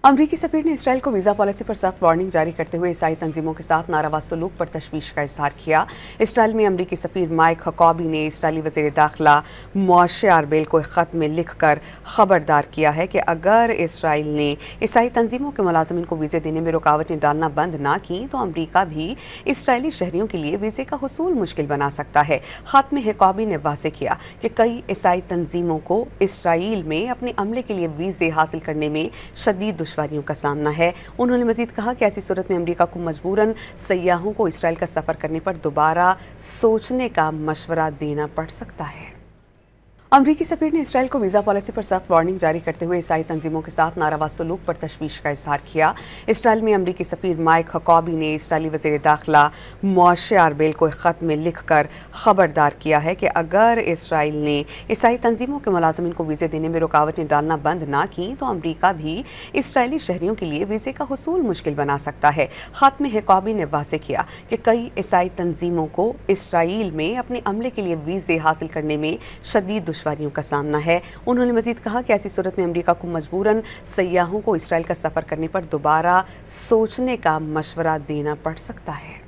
अमरीकी सफीर ने इसराइल को वीज़ा पॉलिसी पर सख्त वार्निंग जारी करते हुए ईसाई तंजीमों के साथ नारवा सलूक पर तशवीश का इजहार किया। इसराइल में अमरीकी सफीर माइक हकॉबी ने इसराइली वज़ीर दाखिला मोशे आरबेल को एक ख़त में लिख कर ख़बरदार किया है कि अगर इसराइल ने ईसाई तंजीमों के मुलाज़िमीन को वीज़े देने में रुकावटें डालना बंद ना की तो अमरीका भी इसराइली शहरियों के लिए वीज़े का हुसूल मुश्किल बना सकता है। ख़त में हकॉबी ने वाज़ेह किया कि कई ईसाई तंजीमों को इसराइल में अपने अमले के लिए वीज़े हासिल करने में शदीद दुश्वारियों का सामना है। उन्होंने मज़ीद कहा कि ऐसी सूरत में अमरीका को मजबूरन सयाहों को इसराइल का सफ़र करने पर दोबारा सोचने का मशवरा देना पड़ सकता है। अमरीकी सफीर ने इसराइल को वीज़ा पॉलिसी पर सख्त वार्निंग जारी करते हुए ईसाई तंजीमों के साथ नारवा सलूक पर तशवीश का इजहार किया। इसराइल में अमरीकी सफीर माइक हकॉबी ने इसराइली वज़ीर दाखिला मोशे आरबेल को एक ख़त में लिख कर ख़बरदार किया है कि अगर इसराइल ने ईसाई तंजीमों के मुलाज़िमीन को वीज़े देने में रुकावटें डालना बंद ना की तो अमरीका भी इसराइली शहरियों के लिए वीज़े का हुसूल मुश्किल बना सकता है। ख़त में हकॉबी ने वाज़ेह किया कि कई ईसाई तंजीमों को इसराइल में अपने अमले के लिए वीज़े हासिल करने में शदीद दुश्वारियों का सामना है। उन्होंने मज़ीद कहा कि ऐसी सूरत में अमरीका को मजबूरन सयाहों को इसराइल का सफ़र करने पर दोबारा सोचने का मशवरा देना पड़ सकता है।